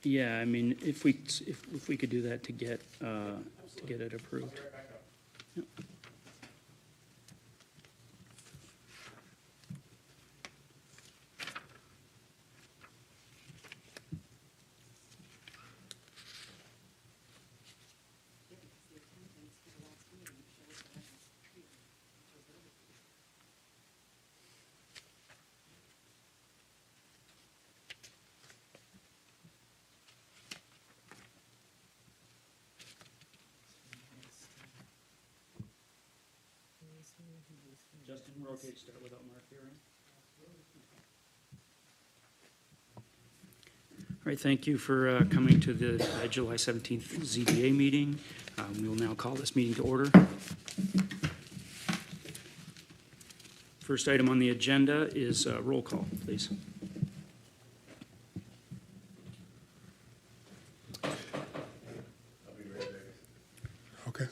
Yeah, I mean, if we could do that to get it approved. Yep. Justin, we're okay to start without Mark here, right? All right, thank you for coming to the July 17th ZBA meeting. We will now call this meeting to order. First item on the agenda is roll call, please. Okay.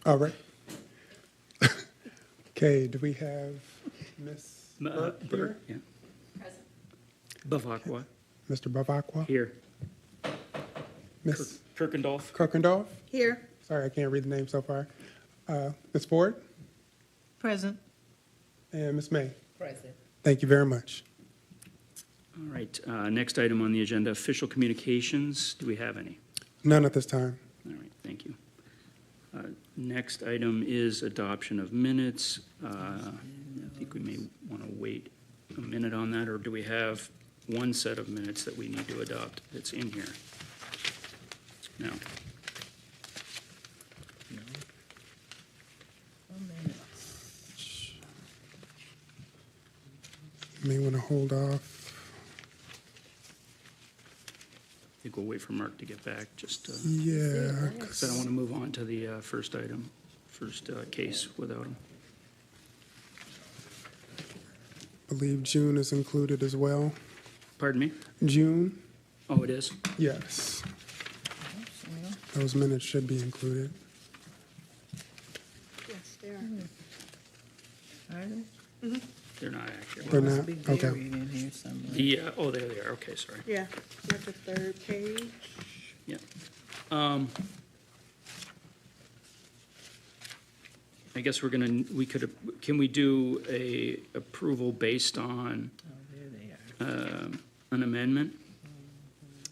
All right. Okay, do we have Ms. Burke here? Yeah. Bavacqua, Mr. Bavacqua? here. Ms. Kirkendall, Kirkendall? Here. Sorry, I can't read the name so far. Ms. Ford? Present. And Ms. May? Present. Thank you very much. all right. Next item on the agenda, official communications. Do we have any? None at this time. All right, thank you. Next item is adoption of minutes. I think we may want to wait a minute on that, or do we have one set of minutes that we need to adopt that's in here? No. May want to hold off. I think we'll wait for Mark to get back, just Yeah, because I don't want to move on to the first item, case without him. I believe June is included as well. Pardon me? June? Oh, it is? Yes. Those minutes should be included. Yes, they are. They're not accurate. They're not? Okay. in here somewhere. Oh, there they are. Okay, sorry. Yeah, you have the third page. Yeah. I guess can we do a approval based on Oh, there they are. an amendment?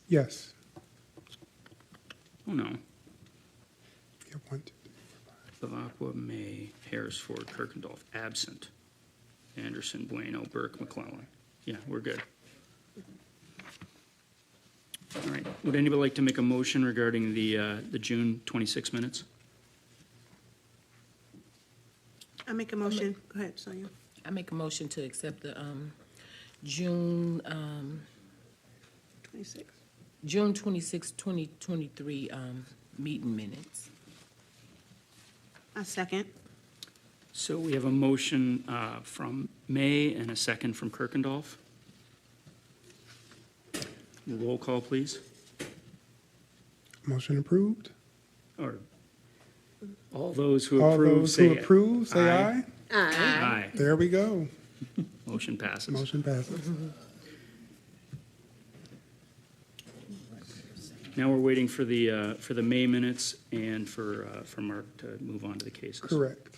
Yes. Oh, no. Yeah, 1, 2, 3, 4, 5. Bavacqua, May, Harrisford, Kirkendall, absent. Anderson, Bueno, Burke, McClellan. Yeah, we're good. All right. Would anybody like to make a motion regarding the June 26 minutes? I make a motion. Go ahead, Sonia. I make a motion to accept the June 26. June 26, 2023 meeting minutes. A second. So we have a motion from May and a second from Kirkendall. Roll call, please. Motion approved. Or all those who All approve, those say who approve, say aye. Aye. There we go. Motion passes. Motion passes. Now we're waiting for the May minutes and for Mark to move on to the cases. Correct.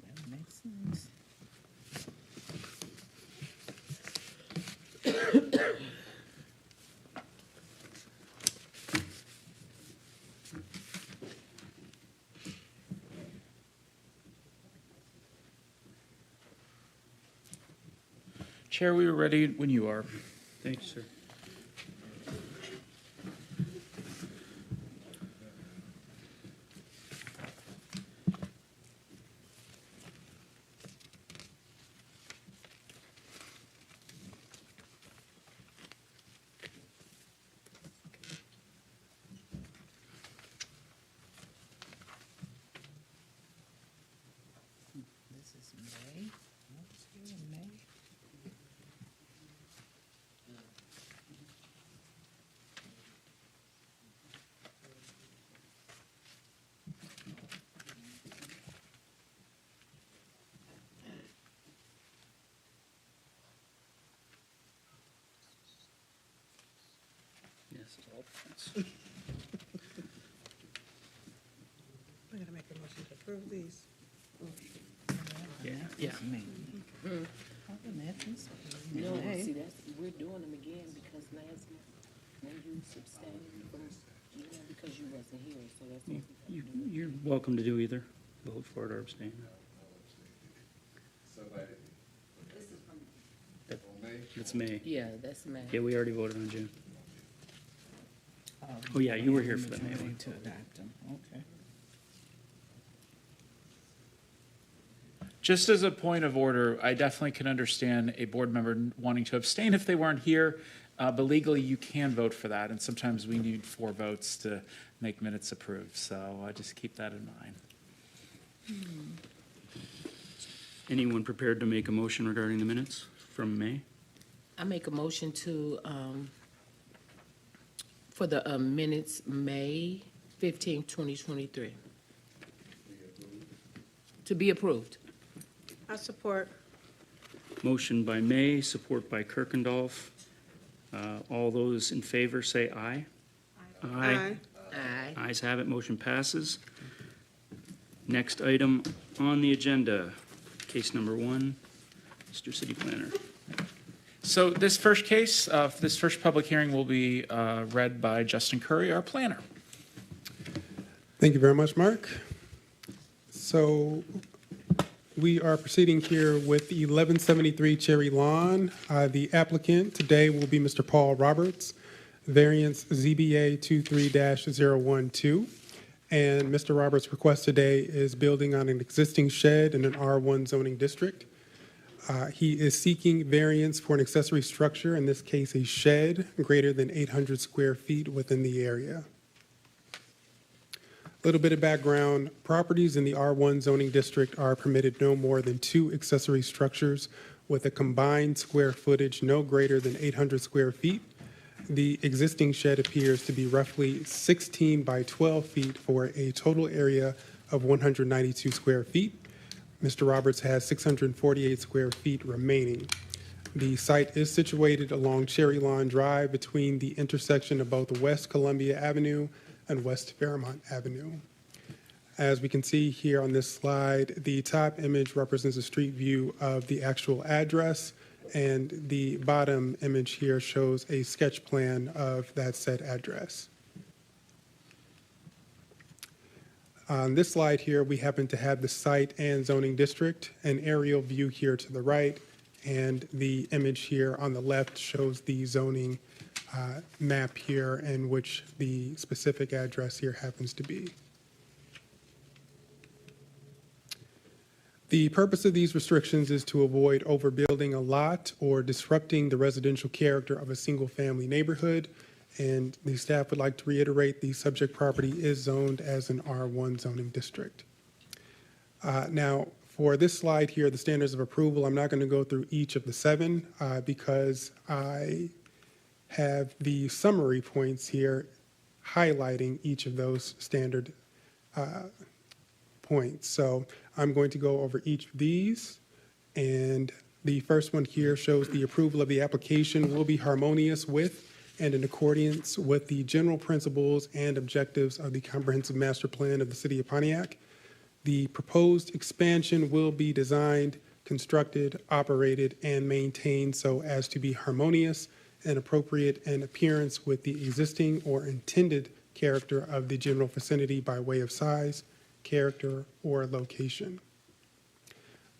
That makes sense. Chair, we are ready when you are. Thank you, sir. This is May. What's here in May? Yes, all points. I gotta make a motion to approve these. Yeah. No, see, that's, we're doing them again because last month, when you abstained from, because you wasn't here, so that's what we You, have to do. you're welcome to do either. Vote for it or abstain. It's May. Yeah, that's May. Yeah, we already voted on June. Oh, yeah, you were here for the May one. To adopt them, okay. Just as a point of order, I definitely can understand a board member wanting to abstain if they weren't here, but legally you can vote for that, and sometimes we need 4 votes to make minutes approved, so just keep that in mind. Anyone prepared to make a motion regarding the minutes from May? I make a motion to, for the minutes, May 15th, 2023. To be approved. I support. Motion by May, support by Kirkendall. All those in favor say aye. Aye. Aye. Ayes have it, motion passes. Next item on the agenda, case number 1, Mr. City Planner. So this first case, this first public hearing will be read by Justin Curry, our planner. Thank you very much, Mark. So we are proceeding here with 1173 Cherry Lawn. The applicant today will be Mr. Paul Roberts, variance ZBA 23-012. And Mr. Roberts' request today is building on an existing shed in an R1 zoning district. He is seeking variance for an accessory structure, in this case, a shed greater than 800 square feet within the area. A little bit of background, properties in the R1 zoning district are permitted no more than 2 accessory structures with a combined square footage no greater than 800 square feet. The existing shed appears to be roughly 16 by 12 feet for a total area of 192 square feet. Mr. Roberts has 648 square feet remaining. The site is situated along Cherry Lawn Drive between the intersection of both West Columbia Avenue and West Fairmont Avenue. As we can see here on this slide, the top image represents a street view of the actual address, and the bottom image here shows a sketch plan of that said address. On this slide here, we happen to have the site and zoning district, an aerial view here to the right, and the image here on the left shows the zoning map here in which the specific address here happens to be. The purpose of these restrictions is to avoid overbuilding a lot or disrupting the residential character of a single-family neighborhood, and the staff would like to reiterate the subject property is zoned as an R1 zoning district. Now, for this slide here, the standards of approval, I'm not going to go through each of the 7 because I have the summary points here highlighting each of those standard points. So I'm going to go over each of these, and the first one here shows the approval of the application will be harmonious with and in accordance with the general principles and objectives of the comprehensive master plan of the city of Pontiac. The proposed expansion will be designed, constructed, operated, and maintained so as to be harmonious and appropriate in appearance with the existing or intended character of the general vicinity by way of size, character, or location.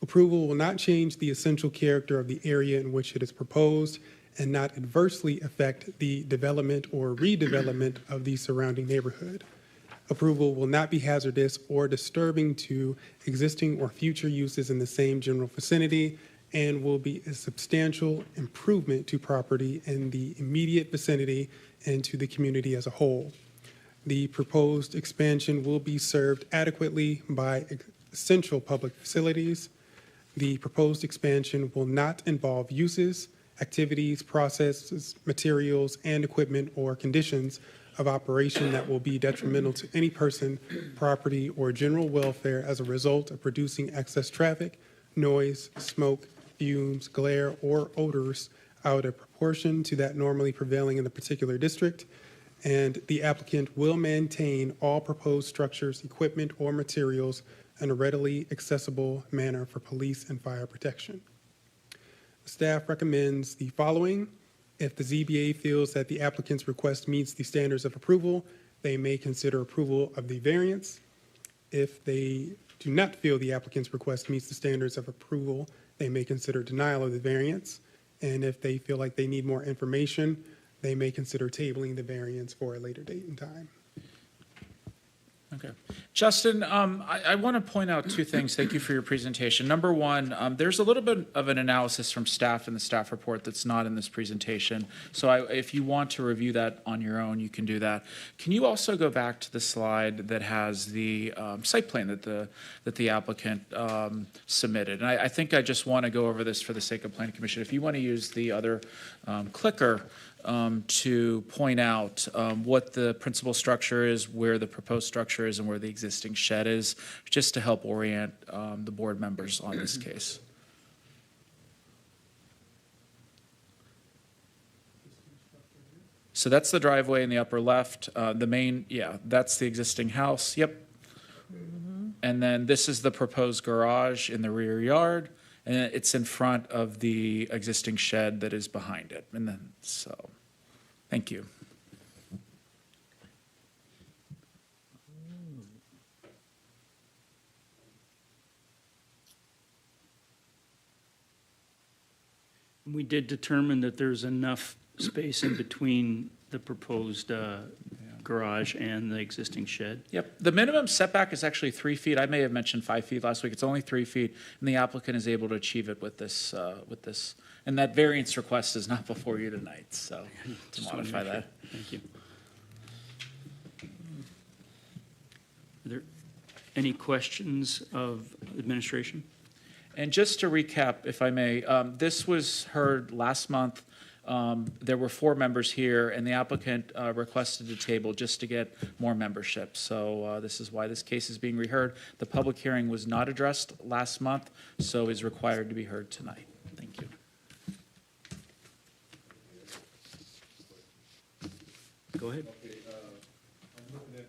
Approval will not change the essential character of the area in which it is proposed, and not adversely affect the development or redevelopment of the surrounding neighborhood. Approval will not be hazardous or disturbing to existing or future uses in the same general vicinity and will be a substantial improvement to property in the immediate vicinity and to the community as a whole. The proposed expansion will be served adequately by essential public facilities. The proposed expansion will not involve uses, activities, processes, materials, and equipment or conditions of operation that will be detrimental to any person, property, or general welfare as a result of producing excess traffic, noise, smoke, fumes, glare, or odors out of proportion to that normally prevailing in the particular district. And the applicant will maintain all proposed structures, equipment, or materials in a readily accessible manner for police and fire protection. Staff recommends the following. If the ZBA feels that the applicant's request meets the standards of approval, they may consider approval of the variance. If they do not feel the applicant's request meets the standards of approval, they may consider denial of the variance. And if they feel like they need more information, they may consider tabling the variance for a later date and time. Okay. Justin, I want to point out two things. Thank you for your presentation. Number one, there's a little bit of an analysis from staff in the staff report that's not in this presentation. So if you want to review that on your own, you can do that. Can you also go back to the slide that has the site plan that the applicant submitted? And I think I just want to go over this for the sake of Planning Commission. If you want to use the other clicker, to point out what the principal structure is, where the proposed structure is, and where the existing shed is, just to help orient the board members on this case. So that's the driveway in the upper left. The main, yeah, that's the existing house. Yep. And then this is the proposed garage in the rear yard. And it's in front of the existing shed that is behind it. And then, so, thank you. We did determine that there's enough space in between the proposed garage and the existing shed. Yep. The minimum setback is actually 3 feet. I may have mentioned 5 feet last week. It's only 3 feet, and the applicant is able to achieve it with this. And that variance request is not before you tonight, so to Just wanted to modify make that. sure. Thank you. Are there any questions of administration? And just to recap, if I may, this was heard last month. There were 4 members here, and the applicant requested a table just to get more membership. So this is why this case is being reheard. The public hearing was not addressed last month, so is required to be heard tonight. Thank you. Go ahead. I'm looking at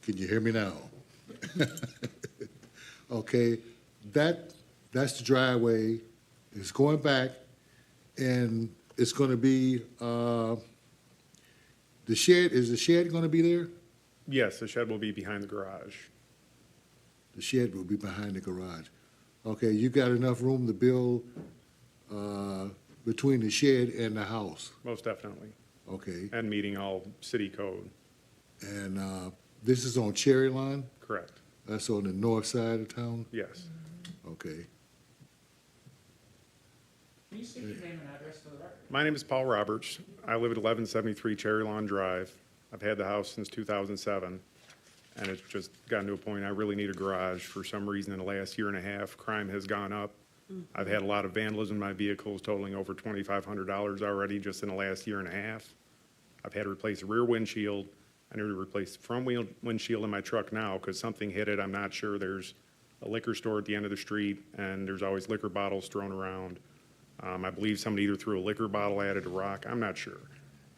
Can you hear me now? Okay, that's the driveway. It's going back, and it's going to be the shed. Is the shed going to be there? Yes, the shed will be behind the garage. The shed will be behind the garage. Okay, you got enough room to build between the shed and the house. Most definitely. Okay, And meeting all city code. and this is on Cherry Line. Correct. That's on the north side of town. Yes. Okay. Can you state your name and address for the record? My name is Paul Roberts. I live at 1173 Cherry Lawn Drive. I've had the house since 2007, and it's just gotten to a point I really need a garage. For some reason, in the last year and a half, crime has gone up. I've had a lot of vandalism in my vehicles totaling over $2,500 already just in the last year and a half. I've had to replace a rear windshield. I need to replace the front windshield in my truck now because something hit it. I'm not sure. There's a liquor store at the end of the street, and there's always liquor bottles thrown around. I believe somebody either threw a liquor bottle at it, a rock. I'm not sure.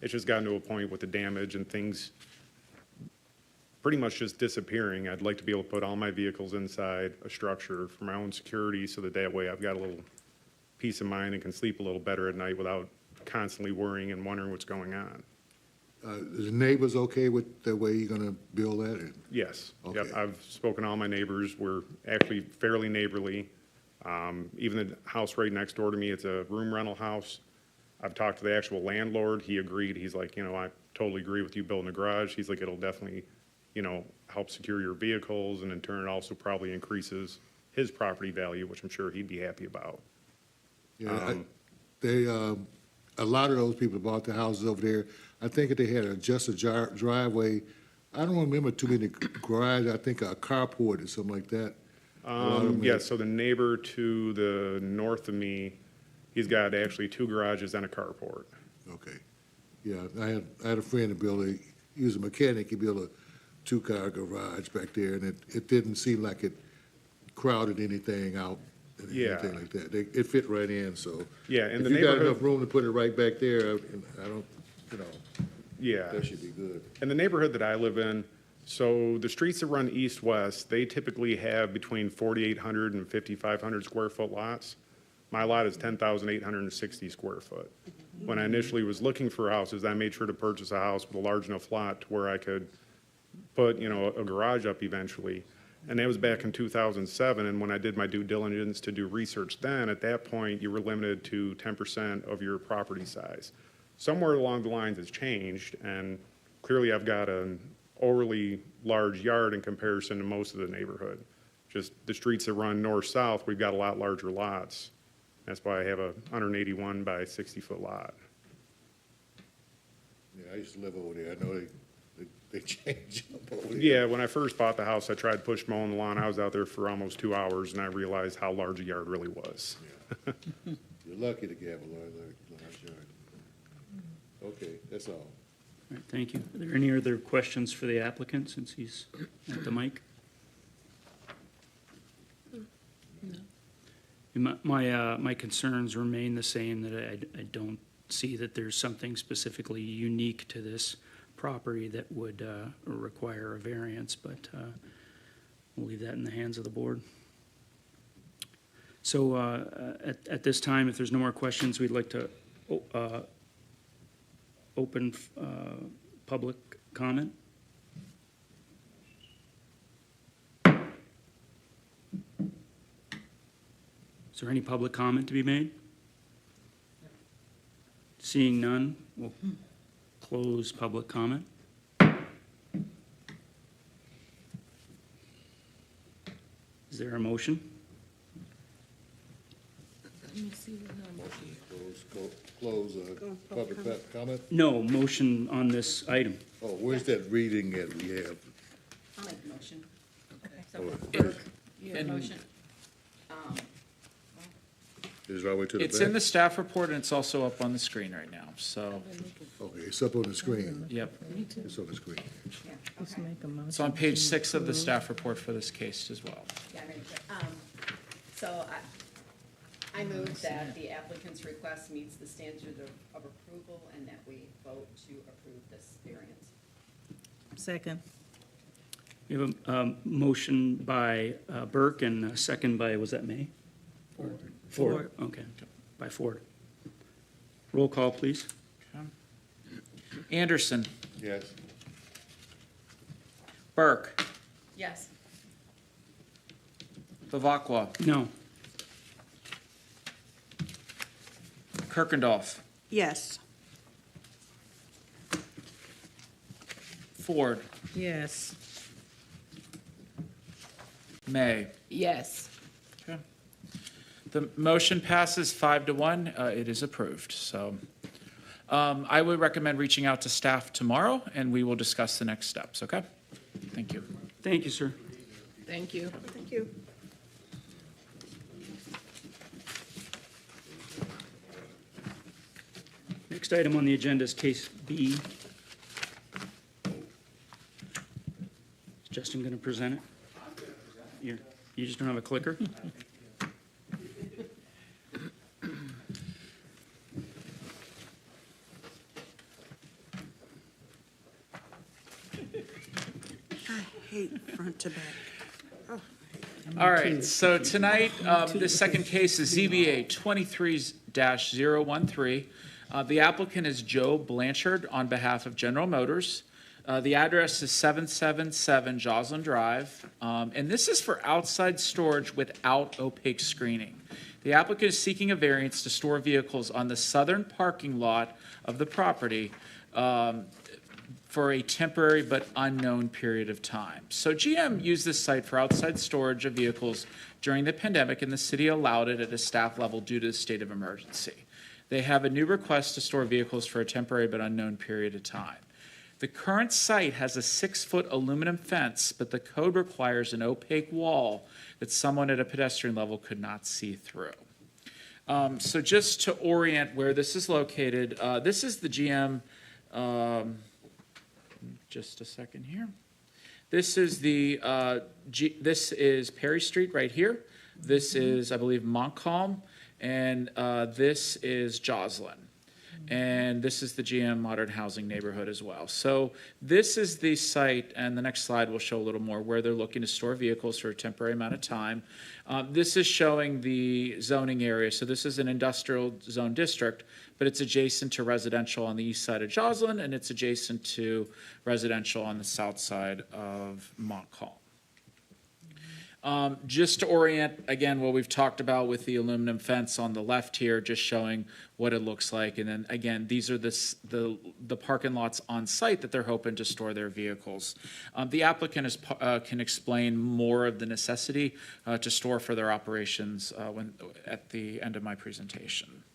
It's just gotten to a point with the damage and things pretty much just disappearing. I'd like to be able to put all my vehicles inside a structure for my own security so that way I've got a little peace of mind and can sleep a little better at night without constantly worrying and wondering what's going on. the neighbors okay with the way you're gonna build that? Yes. Yep, Okay. I've spoken to all my neighbors. We're actually fairly neighborly. Even the house right next door to me, it's a room rental house. I've talked to the actual landlord. He agreed. He's like, I totally agree with you building a garage. He's like, it'll definitely, help secure your vehicles, and in turn, it also probably increases his property value, which I'm sure he'd be happy about. Yeah, they, a lot of those people bought the houses over there, I think if they had just a driveway, I don't remember too many garages, I think a carport or something like that. A lot of them Yeah, had- so the neighbor to the north of me, he's got actually 2 garages and a carport. Okay, yeah, I had a friend that he was a mechanic, he built a 2-car garage back there, and it didn't seem like it crowded anything out, Yeah. anything like that. It fit right in, so. Yeah, in the If you got neighborhood, enough room to put it right back there, I don't, yeah. that should be good. In the neighborhood that I live in, so the streets that run east-west, they typically have between 4,800 and 5,500 square foot lots. My lot is 10,860 square foot. When I initially was looking for houses, I made sure to purchase a house with a large enough lot to where I could put, a garage up eventually. And that was back in 2007, and when I did my due diligence to do research then, at that point, you were limited to 10% of your property size. Somewhere along the lines it's changed, and clearly I've got an overly large yard in comparison to most of the neighborhood. Just the streets that run north-south, we've got a lot larger lots. That's why I have a 181 by 60-foot lot. Yeah, I used to live over there, I know they changed up over there. Yeah, when I first bought the house, I tried push mowing the lawn. I was out there for almost 2 hours, and I realized how large a yard really was. You're lucky to have a large yard. Okay, that's all. All right, thank you. Are there any other questions for the applicant since he's at the mic? My concerns remain the same, that I don't see that there's something specifically unique to this property that would require a variance, but we'll leave that in the hands of the board. So at this time, if there's no more questions, we'd like to open public comment. Is there any public comment to be made? Seeing none, we'll close public comment. Is there a motion? Let me see what her motion is. Close, public comment? No, motion on this item. Oh, where's that reading that we have? I'll make the motion. Oh, Burke, you have a And- motion? Is it all the way to the back? It's in the staff report, and it's also up on the screen right now, so, Okay, it's up on the screen. yep. It's on the screen. Yeah, Let's okay. make a motion. It's on page to 6 of the approve. staff report for this case as well. Yeah, I'm ready for it. So I move that the applicant's request meets the standard of approval and that we vote to approve this variance. Second. We have a motion by Burke and a second by, was that May? Ford. Okay, by Ford. Roll call, please. Anderson, Yes. Burke, Yes. Bavacqua, No. Kirkendall, Yes. Ford, Yes. May. Yes. Okay. The motion passes 5-1. It is approved. So I would recommend reaching out to staff tomorrow, and we will discuss the next steps, okay? Thank you. Thank you, sir. Thank you. Thank you. Next item on the agenda is case B. Is Justin going to present it? You just don't have a clicker? I hate front to back. All right, so tonight, the second case is ZBA 23-013. The applicant is Joe Blanchard on behalf of General Motors. The address is 777 Joslin Drive, and this is for outside storage without opaque screening. The applicant is seeking a variance to store vehicles on the southern parking lot of the property for a temporary but unknown period of time. So GM used this site for outside storage of vehicles during the pandemic, and the city allowed it at a staff level due to the state of emergency. They have a new request to store vehicles for a temporary but unknown period of time. The current site has a 6-foot aluminum fence, but the code requires an opaque wall that someone at a pedestrian level could not see through. So just to orient where this is located, this is the GM, just a second here. This is this is Perry Street right here. This is, I believe, Montcalm, and this is Joslin. And this is the GM Modern Housing neighborhood as well. So this is the site, and the next slide will show a little more where they're looking to store vehicles for a temporary amount of time. This is showing the zoning area. So this is an industrial zone district, but it's adjacent to residential on the east side of Joslin, and it's adjacent to residential on the south side of Montcalm. Just to orient, again, what we've talked about with the aluminum fence on the left here, just showing what it looks like. And then, again, these are the parking lots on site that they're hoping to store their vehicles. The applicant can explain more of the necessity to store for their operations at the end of my presentation.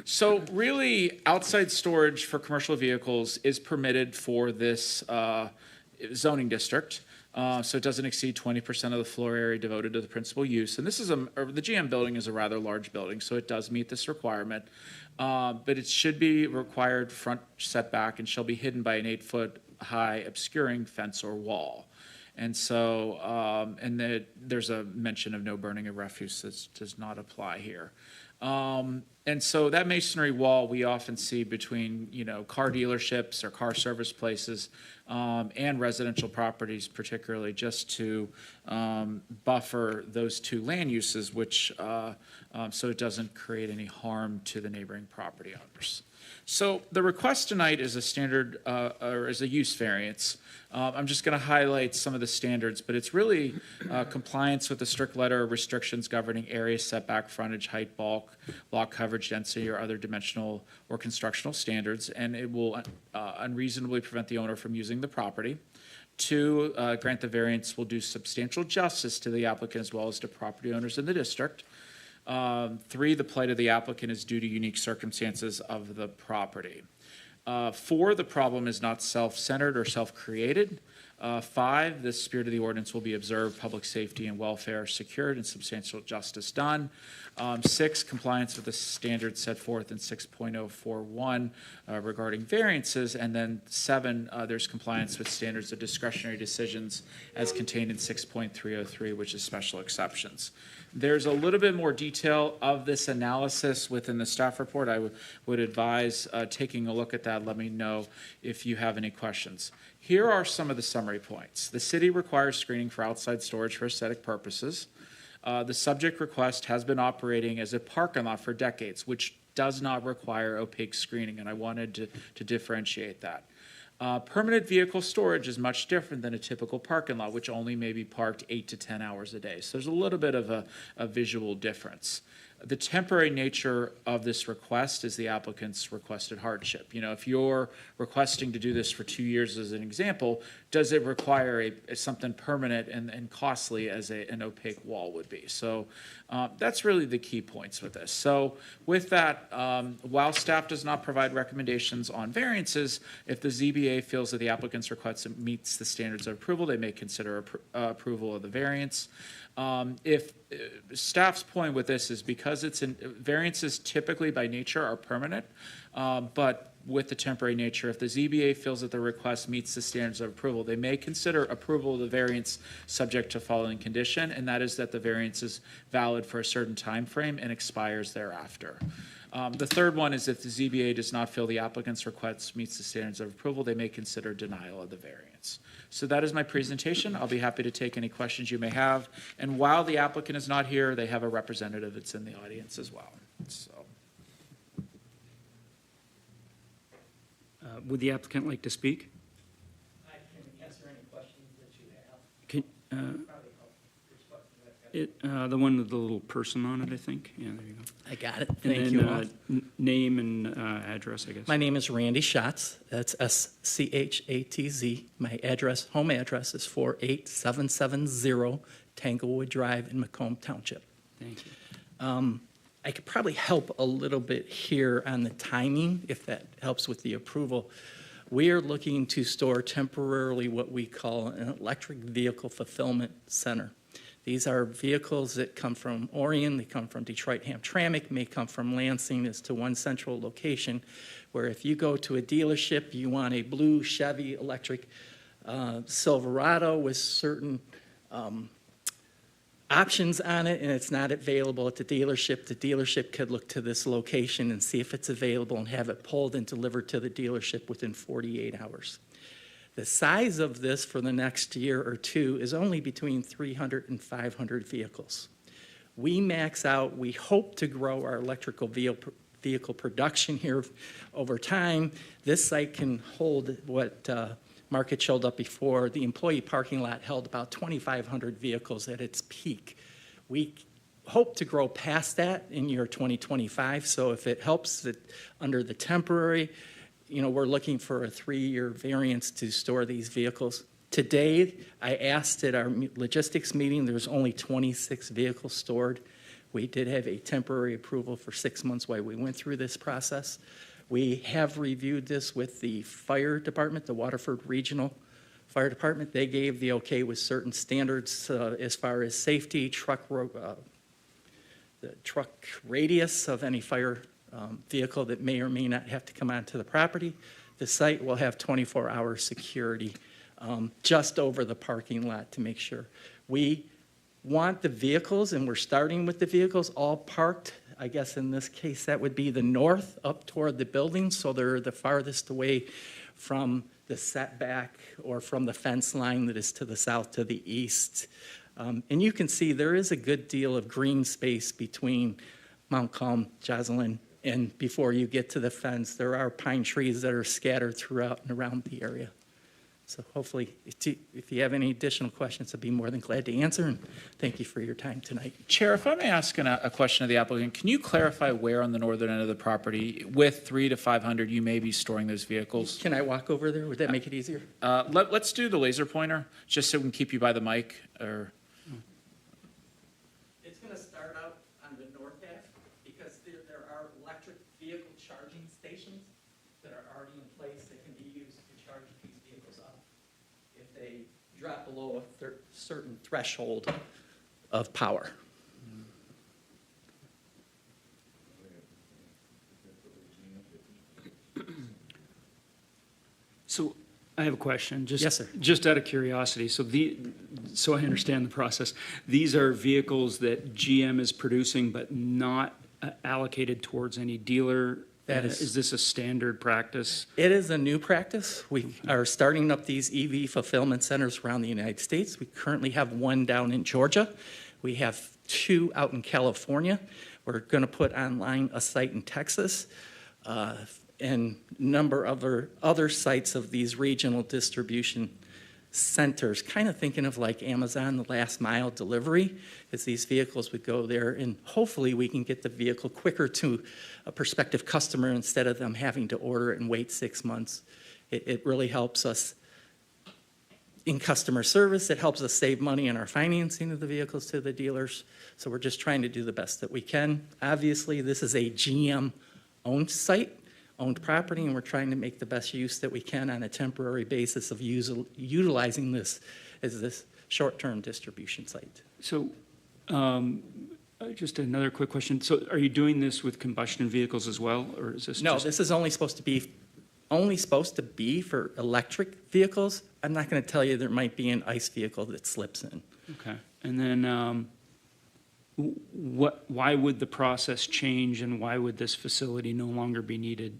So really, outside storage for commercial vehicles is permitted for this zoning district. So it doesn't exceed 20% of the floor area devoted to the principal use. And this is the GM building is a rather large building, so it does meet this requirement. But it should be required front setback and shall be hidden by an 8-foot high obscuring fence or wall. And so, there's a mention of no burning of refuse that does not apply here. And so that masonry wall we often see between, car dealerships or car service places and residential properties, particularly just to buffer those two land uses, which so it doesn't create any harm to the neighboring property owners. So the request tonight is a standard or is a use variance. I'm just going to highlight some of the standards, but it's really compliance with the strict letter of restrictions governing area, setback, frontage, height, bulk, lot coverage, density, or other dimensional or constructional standards, and it will unreasonably prevent the owner from using the property. 2, grant the variance will do substantial justice to the applicant as well as to property owners in the district. 3, the plight of the applicant is due to unique circumstances of the property. 4, the problem is not self-centered or self-created. 5, the spirit of the ordinance will be observed, public safety and welfare secured, and substantial justice done. 6, compliance with the standards set forth in 6.041 regarding variances. And then 7, there's compliance with standards of discretionary decisions as contained in 6.303, which is special exceptions. There's a little bit more detail of this analysis within the staff report. I would advise taking a look at that. Let me know if you have any questions. Here are some of the summary points. The city requires screening for outside storage for aesthetic purposes. The subject request has been operating as a parking lot for decades, which does not require opaque screening, and I wanted to differentiate that. Permanent vehicle storage is much different than a typical parking lot, which only may be parked 8 to 10 hours a day. So there's a little bit of a visual difference. The temporary nature of this request is the applicant's requested hardship. If you're requesting to do this for 2 years as an example, does it require something permanent and costly as an opaque wall would be? So that's really the key points with this. So with that, while staff does not provide recommendations on variances, if the ZBA feels that the applicant's request meets the standards of approval, they may consider approval of the variance. If staff's point with this is because variances typically by nature are permanent, but with the temporary nature, if the ZBA feels that the request meets the standards of approval, they may consider approval of the variance subject to following condition, and that is that the variance is valid for a certain time frame and expires thereafter. The third one is if the ZBA does not feel the applicant's request meets the standards of approval, they may consider denial of the variance. So that is my presentation. I'll be happy to take any questions you may have. And while the applicant is not here, they have a representative that's in the audience as well. So. Would the applicant like to speak? I can answer any questions that you have. Can, Probably help which button do I have? the one with the little person on it, I think. Yeah, there you go. I got it. And Thank then, you all. Name and address, I guess. My name is Randy Schatz. That's Schatz. My address, home address is 48770 Tanglewood Drive in Macomb Township. Thank you. I could probably help a little bit here on the timing, if that helps with the approval. We are looking to store temporarily what we call an electric vehicle fulfillment center. These are vehicles that come from Orion, they come from Detroit-Hamtramck, may come from Lansing as to one central location, where if you go to a dealership, you want a blue Chevy electric Silverado with certain options on it, and it's not available at the dealership could look to this location and see if it's available and have it pulled and delivered to the dealership within 48 hours. The size of this for the next year or two is only between 300 and 500 vehicles. We max out, we hope to grow our electrical vehicle production here over time. This site can hold what Mark had showed up before. The employee parking lot held about 2,500 vehicles at its peak. We hope to grow past that in year 2025, so if it helps that under the temporary, we're looking for a 3-year variance to store these vehicles. Today, I asked at our logistics meeting, there's only 26 vehicles stored. We did have a temporary approval for 6 months while we went through this process. We have reviewed this with the fire department, the Waterford Regional Fire Department. They gave the okay with certain standards as far as safety, the truck radius of any fire vehicle that may or may not have to come onto the property. The site will have 24-hour security just over the parking lot to make sure. We want the vehicles, and we're starting with the vehicles, all parked. I guess in this case, that would be the north up toward the building, so they're the farthest away from the setback or from the fence line that is to the south to the east. And you can see there is a good deal of green space between Mount Calm, Joslyn, and before you get to the fence, there are pine trees that are scattered throughout and around the area. So hopefully, if you have any additional questions, I'd be more than glad to answer, and thank you for your time tonight. Chair, if I may ask a question of the applicant, can you clarify where on the northern end of the property, with 300 to 500, you may be storing those vehicles? Can I walk over there? Would that make it easier? Let's do the laser pointer, just so we can keep you by the mic, or... It's going to start out on the north half because there are electric vehicle charging stations that are already in place that can be used to charge these vehicles up if they drop below a certain threshold of power. So I have a question. Yes, sir. Just out of curiosity, so I understand the process. These are vehicles that GM is producing but not allocated towards any dealer? Is this a standard practice? It is a new practice. We are starting up these EV fulfillment centers around the United States. We currently have one down in Georgia. We have 2 out in California. We're going to put online a site in Texas. And a number of other sites of these regional distribution centers, kind of thinking of like Amazon, the last mile delivery, as these vehicles would go there, and hopefully we can get the vehicle quicker to a prospective customer instead of them having to order it and wait 6 months. It really helps us in customer service. It helps us save money in our financing of the vehicles to the dealers. So we're just trying to do the best that we can. Obviously, this is a GM-owned site, owned property, and we're trying to make the best use that we can on a temporary basis of utilizing this as this short-term distribution site. So, just another quick question. So are you doing this with combustion vehicles as well, or is this No, just? this is only supposed to be for electric vehicles. I'm not going to tell you there might be an ICE vehicle that slips in. Okay. And then, why would the process change, and why would this facility no longer be needed?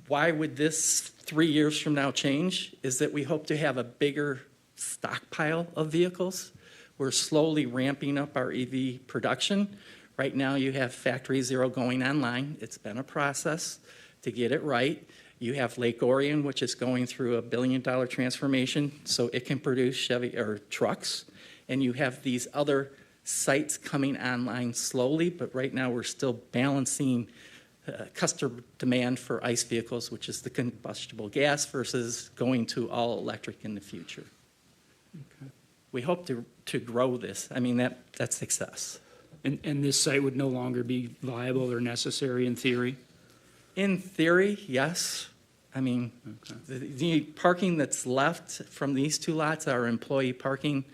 Why would this 3 years from now change is that we hope to have a bigger stockpile of vehicles. We're slowly ramping up our EV production. Right now you have Factory Zero going online. It's been a process to get it right. You have Lake Orion, which is going through $1 billion transformation, so it can produce Chevy or trucks. And you have these other sites coming online slowly, but right now we're still balancing customer demand for ICE vehicles, which is the combustible gas, versus going to all electric in the future. We hope to grow this. I mean, that's success. And this site would no longer be viable or necessary in theory? In theory, yes. I mean, the parking that's left from these two lots are employee parking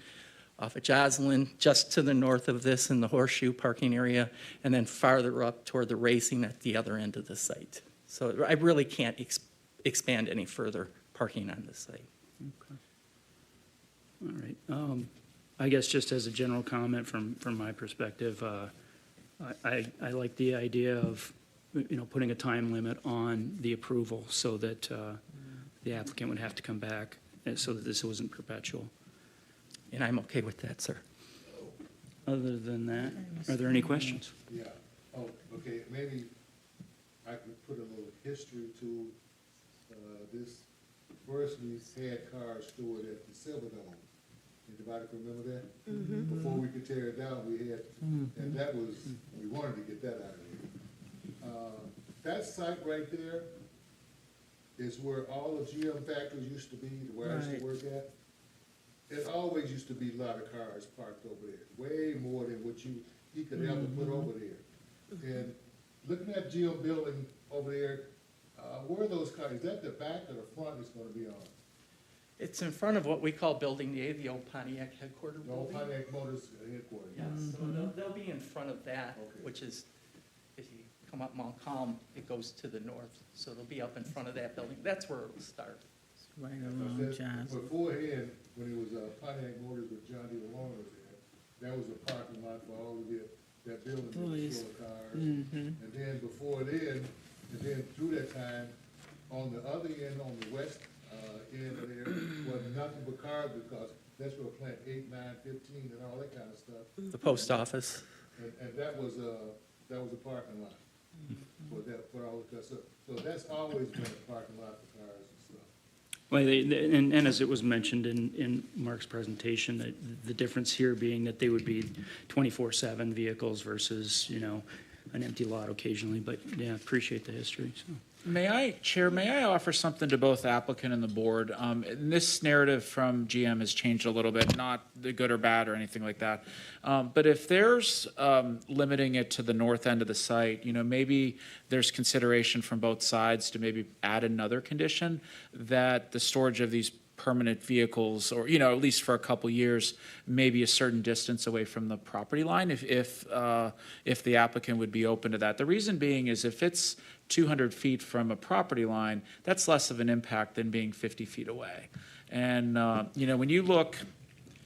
off of Joslyn, just to the north of this in the horseshoe parking area, and then farther up toward the racing at the other end of the site. So I really can't expand any further parking on this site. All right. I guess just as a general comment from my perspective, I like the idea of, putting a time limit on the approval so that the applicant would have to come back so that this wasn't perpetual. And I'm okay with that, sir. Other than that, are there any questions? Yeah, oh, okay, maybe I could put a little history to this. First, we had cars stored at the Silverdome. Anybody can remember that? Before we could tear it down, we had, and that was, we wanted to get that out of here. That site right there is where all the GM factories used to be, where I used to work at. It always used to be a lot of cars parked over there, way more than what he could ever put over there. And looking at GM building over there, where are those cars? Is that the back or the front it's gonna be on? It's in front of what we call Building A, the old Pontiac headquarters The old building. Pontiac Motors headquarters? Yes, so they'll be in front of that, Okay. which is, if you come up Mount Calm, it goes to the north. So they'll be up in front of that building. That's where it'll start. Right Because along that- Johnson. Beforehand, when it was Pontiac Motors with John D. Malone was there, that was a parking lot for all of that building that was full of cars. And then before then, and then through that time, on the other end, on the west end of there, was nothing but cars because that's where plant 8, 9, 15 and all that kind of stuff. The post office. And that was a parking lot for all the stuff. So that's always been a parking lot for cars and stuff. Well, and as it was mentioned in Mark's presentation, that the difference here being that they would be 24/7 vehicles versus, an empty lot occasionally, but yeah, appreciate the history, so. Chair, may I offer something to both applicant and the board? This narrative from GM has changed a little bit, not the good or bad or anything like that. But if there's limiting it to the north end of the site, maybe there's consideration from both sides to maybe add another condition that the storage of these permanent vehicles, or, at least for a couple years, maybe a certain distance away from the property line, if the applicant would be open to that. The reason being is if it's 200 feet from a property line, that's less of an impact than being 50 feet away. And, when you look,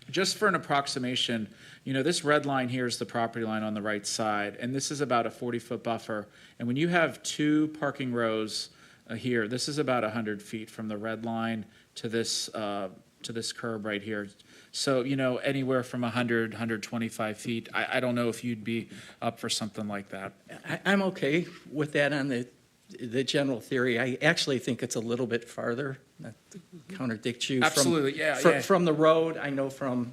just for an approximation, this red line here is the property line on the right side, and this is about a 40-foot buffer. And when you have two parking rows here, this is about 100 feet from the red line to this curb right here. So, anywhere from 100, 125 feet. I don't know if you'd be up for something like that. I'm okay with that on the general theory. I actually think it's a little bit farther, not to contradict you. Absolutely, yeah. From the road, I know from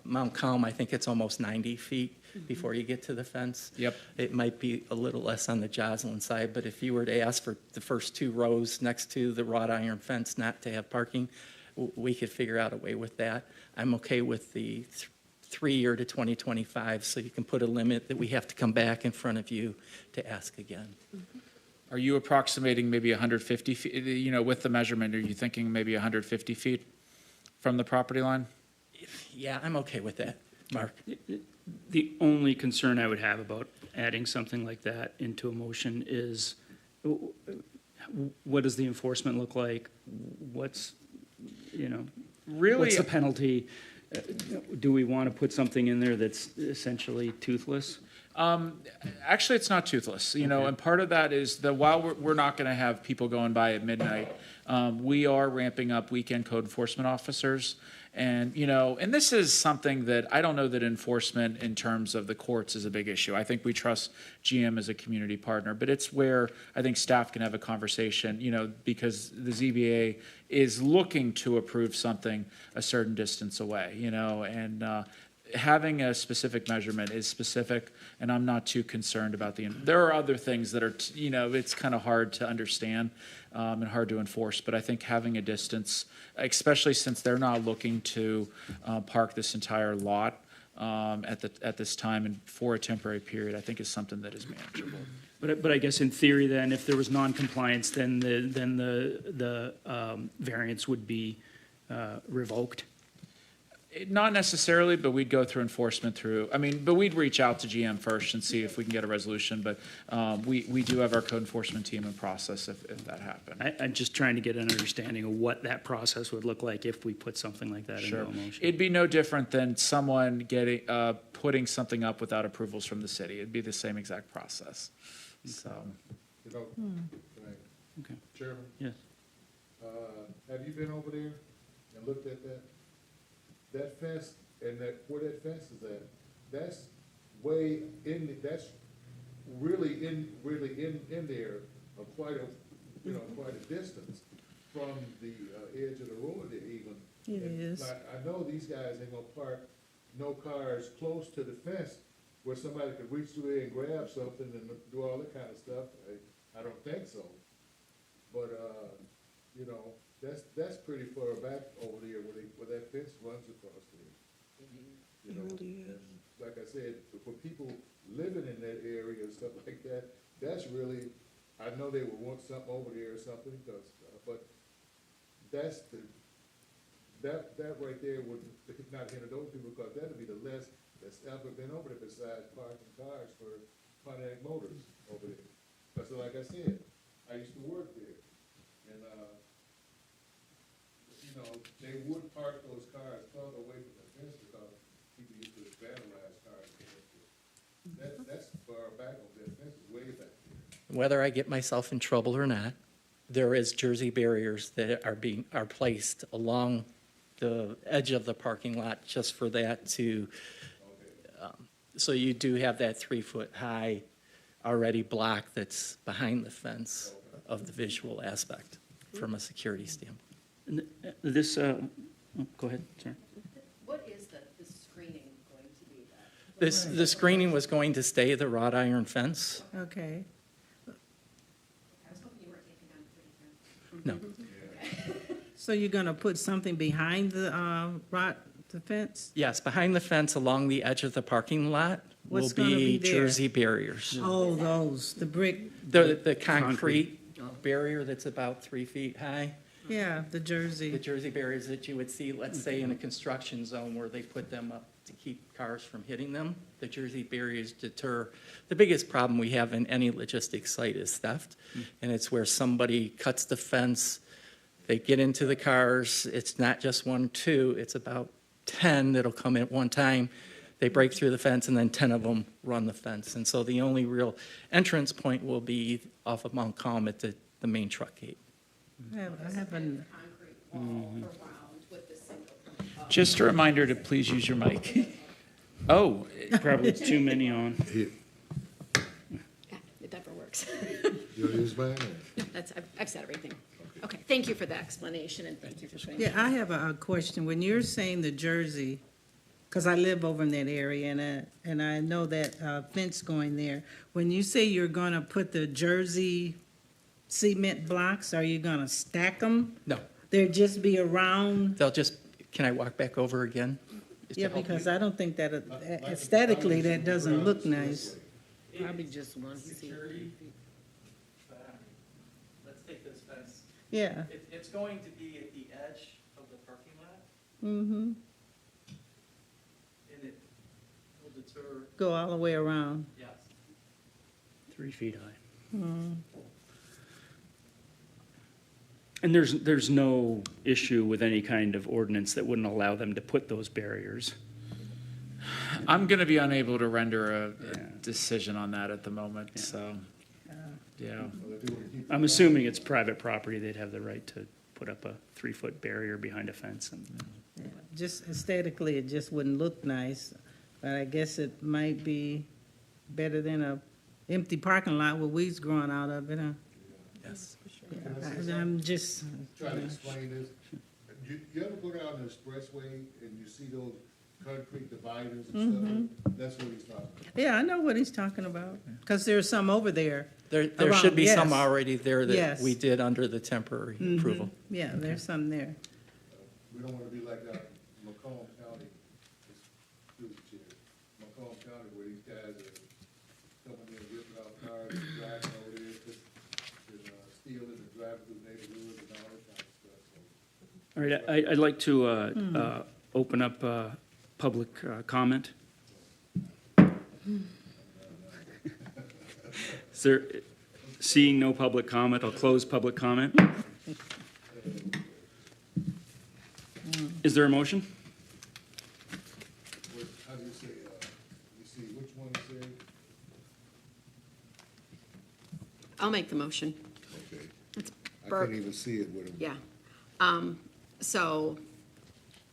Mount Calm, I think it's almost 90 feet before you get to the fence. Yep. It might be a little less on the Joslyn side, but if you were to ask for the first two rows next to the wrought iron fence not to have parking, we could figure out a way with that. I'm okay with the 3-year to 2025, so you can put a limit that we have to come back in front of you to ask again. Are you approximating maybe 150 feet, with the measurement, are you thinking maybe 150 feet from the property line? Yeah, I'm okay with that, Mark. The only concern I would have about adding something like that into a motion is, what does the enforcement look like? What's Really, what's the penalty? Do we want to put something in there that's essentially toothless? actually, it's not toothless, and part of that is that while we're not going to have people going by at midnight, we are ramping up weekend code enforcement officers. And, and this is something that I don't know that enforcement in terms of the courts is a big issue. I think we trust GM as a community partner, but it's where I think staff can have a conversation, because the ZBA is looking to approve something a certain distance away, and having a specific measurement is specific, and I'm not too concerned about there are other things that are, it's kind of hard to understand and hard to enforce, but I think having a distance, especially since they're not looking to park this entire lot at this time and for a temporary period, I think is something that is manageable. But I guess in theory then, if there was non-compliance, then the variance would be revoked? Not necessarily, but we'd go through enforcement but we'd reach out to GM first and see if we can get a resolution, but we do have our code enforcement team in process if that happened. I'm just trying to get an understanding of what that process would look like if we put something like that into Sure. a motion. It'd be no different than someone putting something up without approvals from the city. It'd be the same exact process, so. Okay. Chairman, Yes. have you been over there and looked at that? That fence and where that fence is at, that's way in, that's really in there, quite a distance from the edge of the road there even. It And is. I know these guys ain't gonna park no cars close to the fence where somebody could reach through there and grab something and do all that kind of stuff. I don't think so. But, that's pretty far back over there where that fence runs across there. You know, really is. and like I said, for people living in that area and stuff like that, that's really, I know they would want something over there or something, because, but that right there would not hinder those people, because that'd be the less that's ever been over there besides parking cars for Pontiac Motors over there. Because like I said, I used to work there, and, they would park those cars further away from the fence because people used to vandalize cars. That's far back over there, fence is way back there. Whether I get myself in trouble or not, there is Jersey barriers that are placed along the edge of the parking lot just for that to, so you do have that 3-foot high already block that's behind the fence of the visual aspect from a security standpoint. And this, go ahead, sorry. What is the screening going to be then? The screening was going to stay the wrought iron fence. Okay. I was hoping you weren't taking down the pretty fence. No. So you're gonna put something behind the fence? Yes, behind the fence along the edge of the parking lot will What's gonna be there? Jersey barriers. Oh, those, the brick, The concrete barrier that's about 3 feet high. yeah, the The Jersey. Jersey barriers that you would see, let's say, in a construction zone where they put them up to keep cars from hitting them. The Jersey barriers deter. The biggest problem we have in any logistics site is theft. And it's where somebody cuts the fence, they get into the cars. It's not just 1, 2, it's about 10 that'll come in at one time. They break through the fence, and then 10 of them run the fence. And so the only real entrance point will be off of Mount Calm at the main truck gate. I haven't, Concrete wall around with the single. Just a reminder to please use your mic. Oh, Probably it's too many on. Here, Yeah, it never works. you use mine? I've said everything. Okay, thank you for the explanation and thank you for saying. yeah, I have a question. When you're saying the Jersey, because I live over in that area and I know that fence going there. When you say you're gonna put the Jersey cement blocks, are you gonna stack them? No, They'll just be around? they'll just, can I walk back over again? Just to Yeah, help because you? I don't think that aesthetically, that doesn't look nice. Probably just one seat. Security. Let's take this fence. Yeah, It's going to be at the edge of the parking lot, mm-hmm. and it will deter, Go all the way around. yes. 3 feet high. Mm. And there's no issue with any kind of ordinance that wouldn't allow them to put those barriers. I'm going to be unable to render a Yeah. decision on that at the moment, so, yeah. I'm assuming it's private property, they'd have the right to put up a 3-foot barrier behind a fence. And just aesthetically, it just wouldn't look nice. But I guess it might be better than a empty parking lot with weeds growing out of it, huh? Yes. I'm just, Try to explain this. You ever go down the expressway and you see those concrete dividers and stuff? That's what he's talking about. yeah, I know what he's talking about, because there's some over there. There Around, should be some yes. already there that Yes. we did under the temporary approval. Yeah, there's some there. We don't wanna be like Macomb County, excuse the chair, Macomb County where these guys are coming in, ripping out cars, and driving over there, and stealing and driving through neighborhoods and all that kind of stuff, so. All right, I'd like to open up public comment. Is there, seeing no public comment, I'll close public comment. Is there a motion? How do you say, you see, which one is it? I'll make the motion. Okay. It's I Burke. can't even see it with them. Yeah. So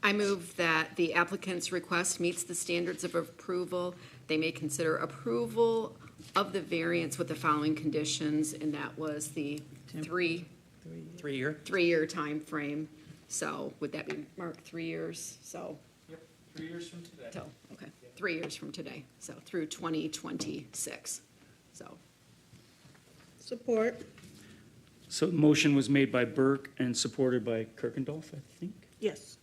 I move that the applicant's request meets the standards of approval. They may consider approval of the variance with the following conditions, and that was the 3-year? three-year time frame. So would that be, Mark, 3 years? So, Yep, 3 years from today. so, okay, 3 years from today, so through 2026, so. Support. So the motion was made by Burke and supported by Kirkendall, I think. Yes.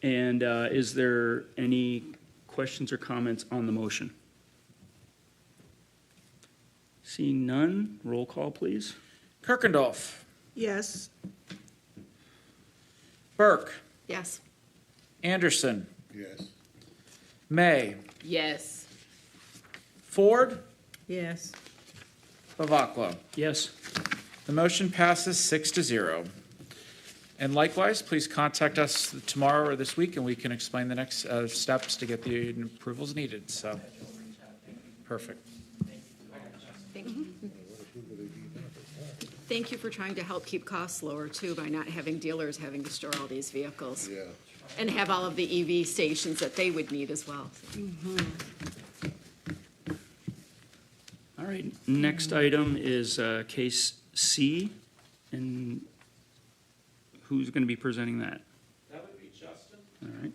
And is there any questions or comments on the motion? Seeing none, roll call, please. Kirkendall, Yes. Burke, Yes. Anderson, Yes. May, Yes. Ford, Yes. Bavacqua. Yes. The motion passes 6-0. And likewise, please contact us tomorrow or this week, and we can explain the next steps to get the approvals needed, so. Perfect. Thank you. Thank you for trying to help keep costs lower, too, by not having dealers having to store all these vehicles. Yeah. And have all of the EV stations that they would need as well. All right, next item is case C, and who's going to be presenting that? That would be Justin. All right.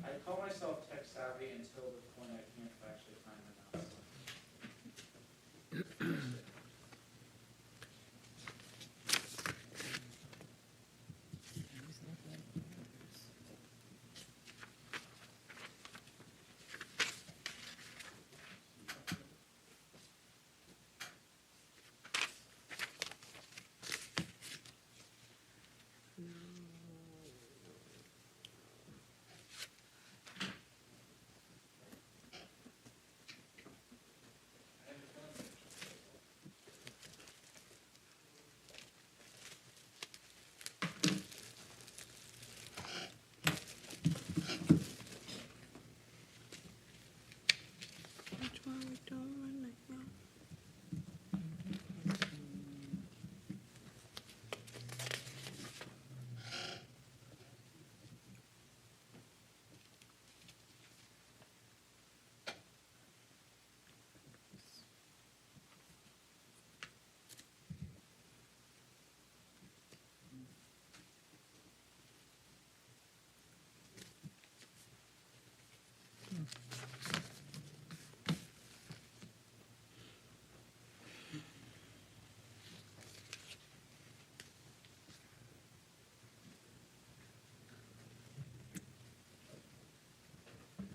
I call myself tech savvy until the point I can't actually find my mouse.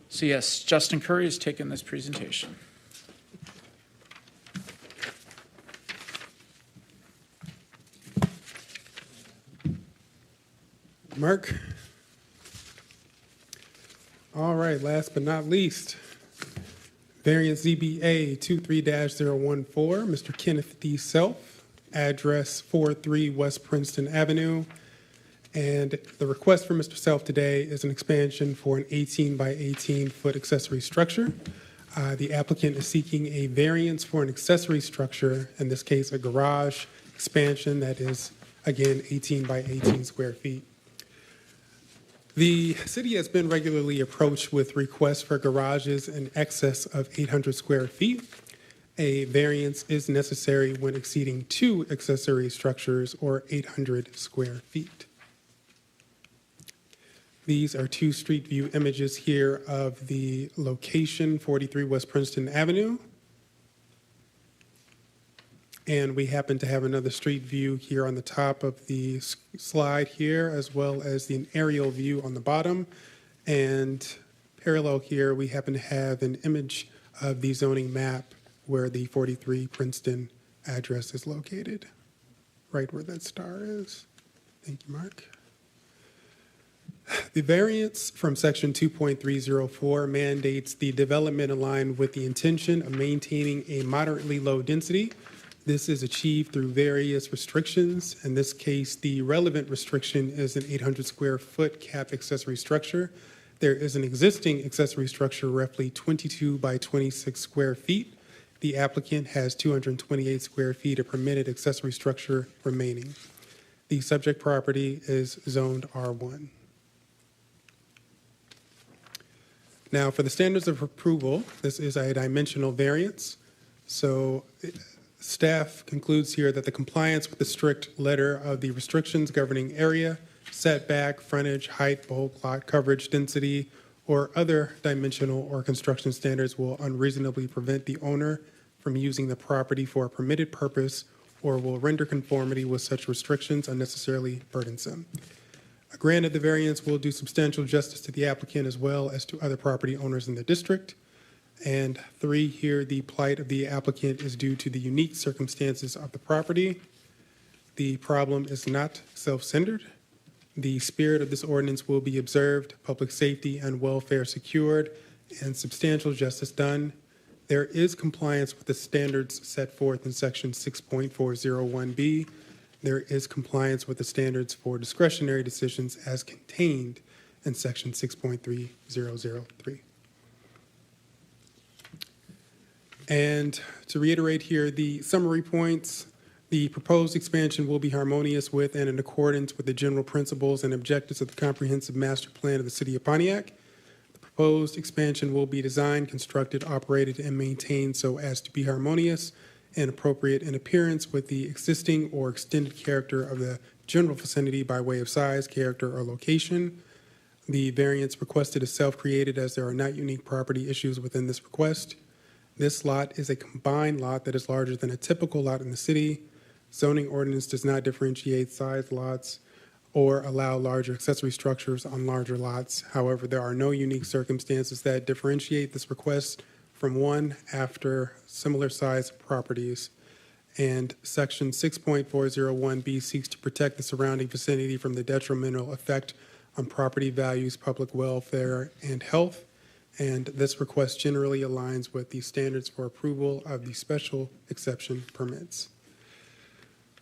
So yes, Justin Curry has taken this presentation. Mark? All right, last but not least, variance ZBA 23-014, Mr. Kenneth D. Self. address 43 West Princeton Avenue. And the request for Mr. Self today is an expansion for an 18 by 18 foot accessory structure. The applicant is seeking a variance for an accessory structure, in this case, a garage expansion that is, again, 18 by 18 square feet. The city has been regularly approached with requests for garages in excess of 800 square feet. A variance is necessary when exceeding 2 accessory structures or 800 square feet. These are 2 street view images here of the location, 43 West Princeton Avenue. And we happen to have another street view here on the top of the slide here, as well as the aerial view on the bottom. And parallel here, we happen to have an image of the zoning map where the 43 Princeton address is located, right where that star is. Thank you, Mark. The variance from section 2.304 mandates the development aligned with the intention of maintaining a moderately low density. This is achieved through various restrictions. In this case, the relevant restriction is an 800 square foot cap accessory structure. There is an existing accessory structure roughly 22 by 26 square feet. The applicant has 228 square feet of permitted accessory structure remaining. The subject property is zoned R1. Now, for the standards of approval, this is a dimensional variance. So staff concludes here that the compliance with the strict letter of the restrictions governing area, setback, frontage, height, bulk, lot coverage, density, or other dimensional or construction standards will unreasonably prevent the owner from using the property for a permitted purpose or will render conformity with such restrictions unnecessarily burdensome. A grant of the variance will do substantial justice to the applicant as well as to other property owners in the district. And 3, here, the plight of the applicant is due to the unique circumstances of the property. The problem is not self-centered. The spirit of this ordinance will be observed, public safety and welfare secured, and substantial justice done. There is compliance with the standards set forth in section 6.401B. There is compliance with the standards for discretionary decisions as contained in section 6.3003. And to reiterate here, the summary points, the proposed expansion will be harmonious with and in accordance with the general principles and objectives of the comprehensive master plan of the city of Pontiac. The proposed expansion will be designed, constructed, operated, and maintained so as to be harmonious and appropriate in appearance with the existing or extended character of the general vicinity by way of size, character, or location. The variance requested is self-created as there are not unique property issues within this request. This lot is a combined lot that is larger than a typical lot in the city. Zoning ordinance does not differentiate size lots or allow larger accessory structures on larger lots. However, there are no unique circumstances that differentiate this request from one after similar sized properties. And section 6.401B seeks to protect the surrounding vicinity from the detrimental effect on property values, public welfare, and health. And this request generally aligns with the standards for approval of the special exception permits.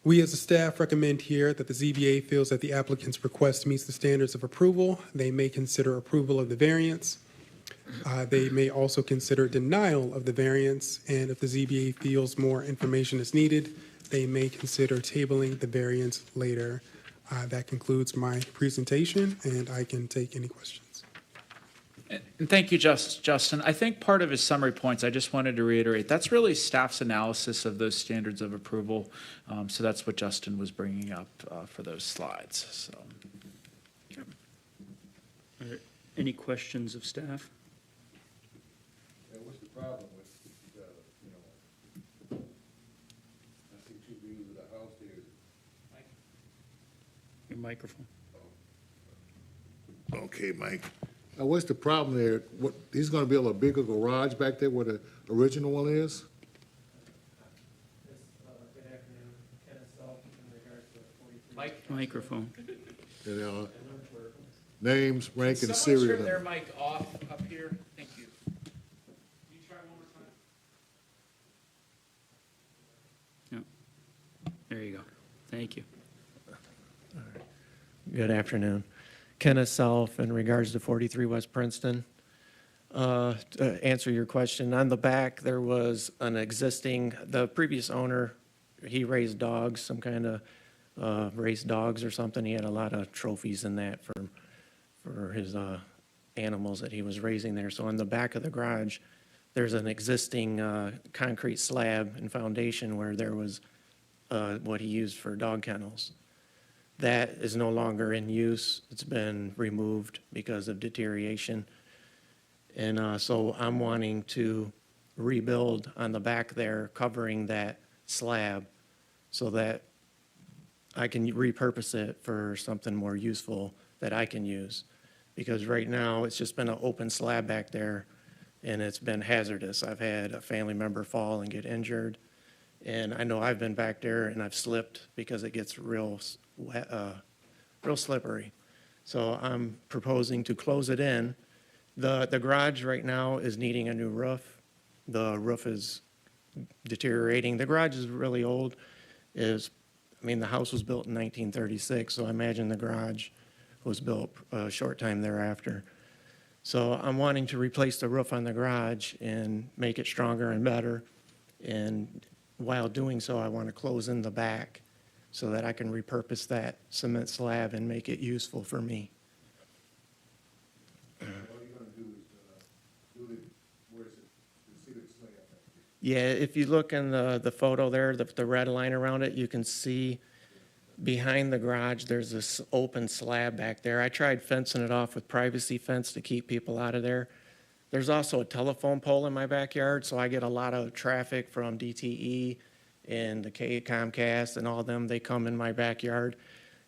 We as a staff recommend here that the ZBA feels that the applicant's request meets the standards of approval. They may consider approval of the variance. They may also consider denial of the variance, and if the ZBA feels more information is needed, they may consider tabling the variance later. That concludes my presentation, and I can take any questions. And thank you, Justin. I think part of his summary points, I just wanted to reiterate, that's really staff's analysis of those standards of approval. So that's what Justin was bringing up for those slides, so. Are there any questions of staff? What's the problem with, I see 2 views of the house there. Your microphone. Okay, Mike. What's the problem there? What, he's gonna build a bigger garage back there where the original one is? Good afternoon, Kenneth Self, in regards to 43. Microphone. And, names, rank, and Someone serial turn their number. mic off up here? Thank you. Can you try one more time? There you go. Thank you. Good afternoon. Kenneth Self, in regards to 43 West Princeton. To answer your question, on the back, there was an existing, the previous owner, he raised dogs, some kind of raised dogs or something. He had a lot of trophies in that for his animals that he was raising there. So on the back of the garage, there's an existing concrete slab and foundation where there was what he used for dog kennels. That is no longer in use. It's been removed because of deterioration. And so I'm wanting to rebuild on the back there, covering that slab so that I can repurpose it for something more useful that I can use. Because right now, it's just been an open slab back there, and it's been hazardous. I've had a family member fall and get injured. And I know I've been back there and I've slipped because it gets real wet, real slippery. So I'm proposing to close it in. The garage right now is needing a new roof. The roof is deteriorating. The garage is really old. The house was built in 1936, so I imagine the garage was built a short time thereafter. So I'm wanting to replace the roof on the garage and make it stronger and better. And while doing so, I want to close in the back so that I can repurpose that cement slab and make it useful for me. All you're gonna do is, where is it, the cement slab? Yeah, if you look in the photo there, the red line around it, you can see behind the garage, there's this open slab back there. I tried fencing it off with privacy fence to keep people out of there. There's also a telephone pole in my backyard, so I get a lot of traffic from DTE and the Comcast and all them. They come in my backyard,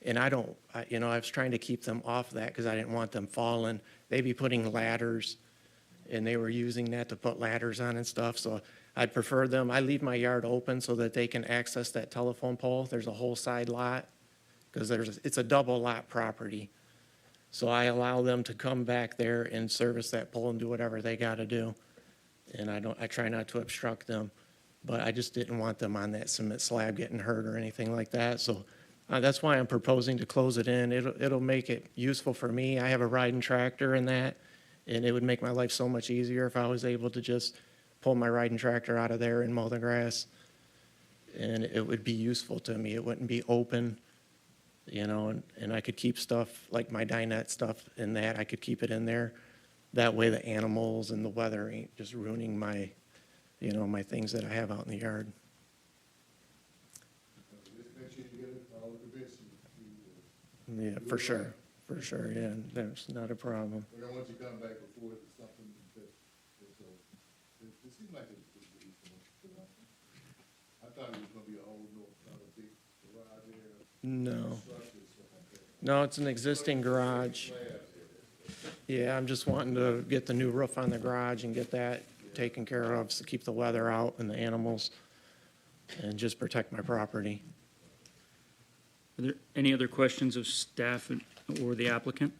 and I was trying to keep them off that because I didn't want them falling. They'd be putting ladders, and they were using that to put ladders on and stuff, so I'd prefer them. I leave my yard open so that they can access that telephone pole. There's a whole side lot, because it's a double lot property. So I allow them to come back there and service that pole and do whatever they got to do. And I try not to obstruct them, but I just didn't want them on that cement slab getting hurt or anything like that. So that's why I'm proposing to close it in. It'll make it useful for me. I have a riding tractor in that, and it would make my life so much easier if I was able to just pull my riding tractor out of there and mow the grass. And it would be useful to me. It wouldn't be open. And I could keep stuff like my dinette stuff in that. I could keep it in there. That way the animals and the weather ain't just ruining my things that I have out in the yard. Just make sure you get it all the best. Yeah, for sure. For sure, yeah. That's not a problem. We don't want you to come back before it's something that, it seemed like it's reasonable. I thought it was gonna be a whole another big garage area. No. No, it's an existing garage. Yeah, I'm just wanting to get the new roof on the garage and get that taken care of, to keep the weather out and the animals, and just protect my property. Are there any other questions of staff or the applicant?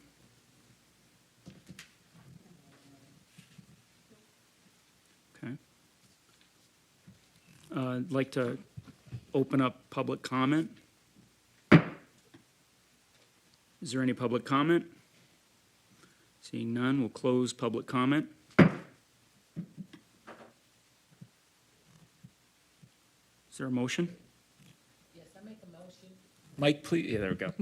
Okay. I'd like to open up public comment. Is there any public comment? Seeing none, we'll close public comment. Is there a motion? Yes, I make a motion. Mike, please, yeah, there we go.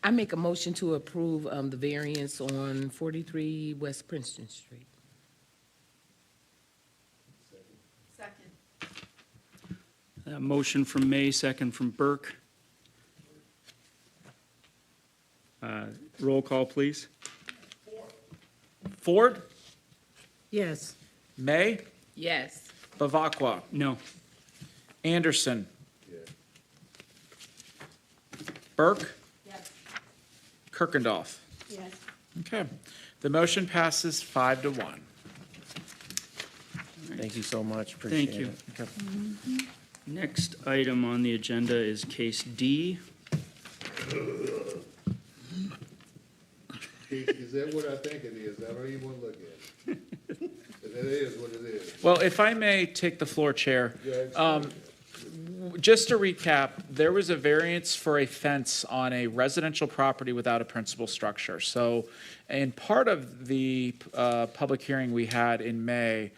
I make a motion to approve the variance on 43 West Princeton Street. Second. Motion from May, second from Burke. Roll call, please. Ford, Yes. May, Yes. Bavacqua, No. Anderson. Burke, Yes. Kirkendall. Yes. Okay. The motion passes 5-1. Thank you so much, appreciate Thank you. it. Okay. Next item on the agenda is case D. Is that what I think it is? I don't even want to look at it. But that is what it is. Well, if I may take the floor, Chair. Yeah, Do just to recap, there was a variance for a fence on a residential property without a principal structure. So, in part of the public hearing we had in May,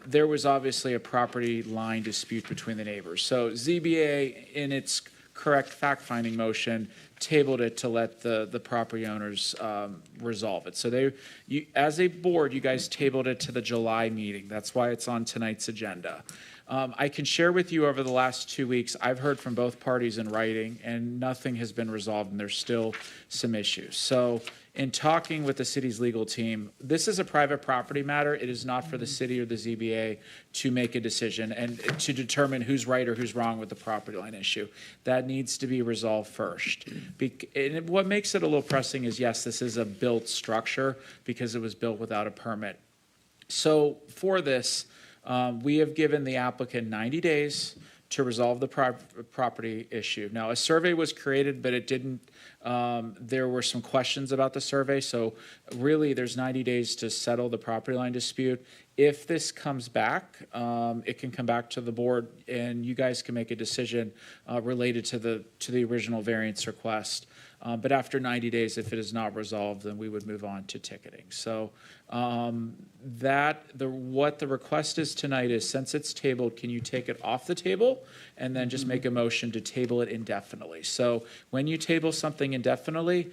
there was obviously a property line dispute between the neighbors. So ZBA, in its correct fact-finding motion, tabled it to let the property owners resolve it. So as a board, you guys tabled it to the July meeting. That's why it's on tonight's agenda. I can share with you over the last 2 weeks, I've heard from both parties in writing, and nothing has been resolved, and there's still some issues. So in talking with the city's legal team, this is a private property matter. It is not for the city or the ZBA to make a decision and to determine who's right or who's wrong with the property line issue. That needs to be resolved first. And what makes it a little pressing is, yes, this is a built structure because it was built without a permit. So for this, we have given the applicant 90 days to resolve the property issue. Now, a survey was created, but it didn't, there were some questions about the survey, so really there's 90 days to settle the property line dispute. If this comes back, it can come back to the board and you guys can make a decision related to the original variance request. But after 90 days, if it is not resolved, then we would move on to ticketing. So what the request is tonight is, since it's tabled, can you take it off the table and then just make a motion to table it indefinitely? So when you table something indefinitely,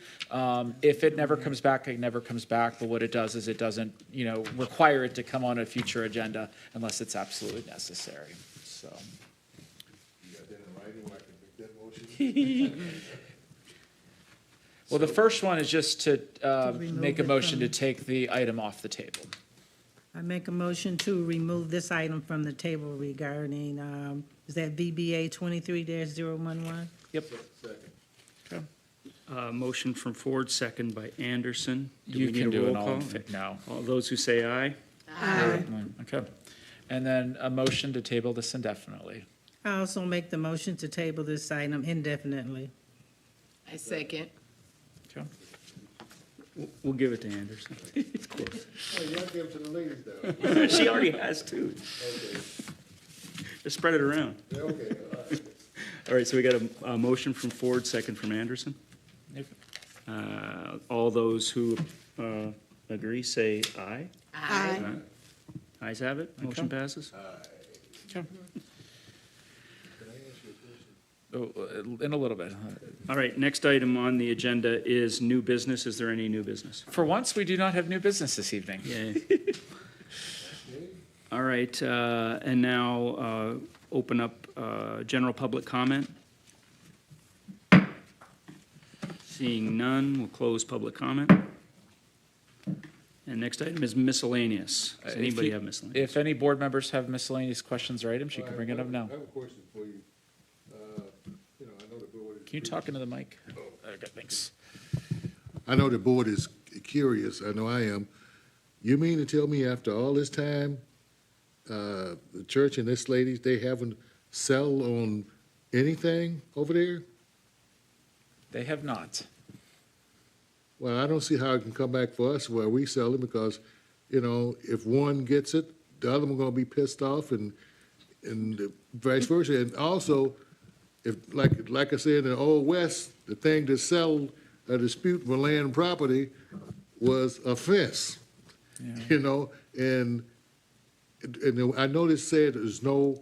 if it never comes back, it never comes back. But what it does is it doesn't, require it to come on a future agenda unless it's absolutely necessary. So. You got that in writing where I can make that motion? Well, the first one is just to remove make a it motion to from- take the item off the table. I make a motion to remove this item from the table regarding, is that VBA 23-011? Yep. Motion from Ford, second by Anderson. Do You we need can a do roll it all. call? No. All those who say aye? Okay. And then a motion to table this indefinitely. I also make the motion to table this item indefinitely. I second. Okay. We'll give it to Anderson. It's close. Oh, you have to give it to the ladies though. She already has two. Okay, Just spread it around. yeah, okay, all right. All right, so we got a motion from Ford, second from Anderson. Yep. All those who agree, say aye. Aye. Ayes have it, motion passes. Okay. Oh, in a little bit. All right, next item on the agenda is new business. Is there any new business? For once, we do not have new business this evening. Yay. All right, and now open up general public comment. Seeing none, we'll close public comment. And next item is miscellaneous. Does If anybody you- have miscellaneous? If any board members have miscellaneous questions or items, you can bring it up now. I have a question for you. I know the board is. Can you talk into the mic? Okay, thanks. I know the board is curious, I know I am. You mean to tell me after all this time, the church and this lady, they haven't settled on anything over there? They have not. Well, I don't see how it can come back for us where we sell it because, if one gets it, the other one gonna be pissed off and vice versa. And also, if, like I said, in the Old West, the thing to settle a dispute for land and property was a fence, and I know this said there's no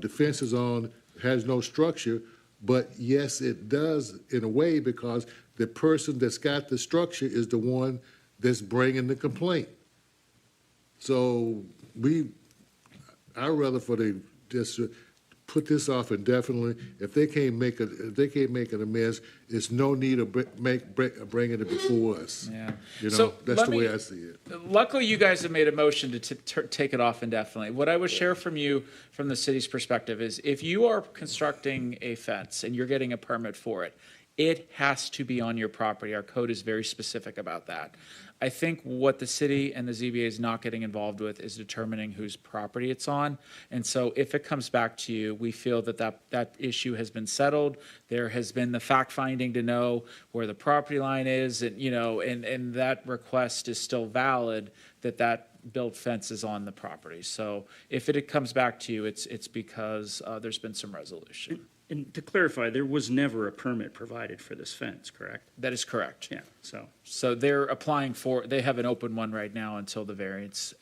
defenses on, has no structure, but yes, it does in a way because the person that's got the structure is the one that's bringing the complaint. So I'd rather for they just put this off indefinitely. If they can't make an amends, it's no need of bringing it before us. Yeah. That's So the let way me- I see it. Luckily, you guys have made a motion to take it off indefinitely. What I would share from you, from the city's perspective, is if you are constructing a fence and you're getting a permit for it, it has to be on your property. Our code is very specific about that. I think what the city and the ZBA is not getting involved with is determining whose property it's on. And so if it comes back to you, we feel that issue has been settled. There has been the fact finding to know where the property line is and, and that request is still valid, that built fences on the property. So if it comes back to you, it's because there's been some resolution. And to clarify, there was never a permit provided for this fence, correct? That is correct. Yeah, so, So they're applying for, they have an open one right now until the variance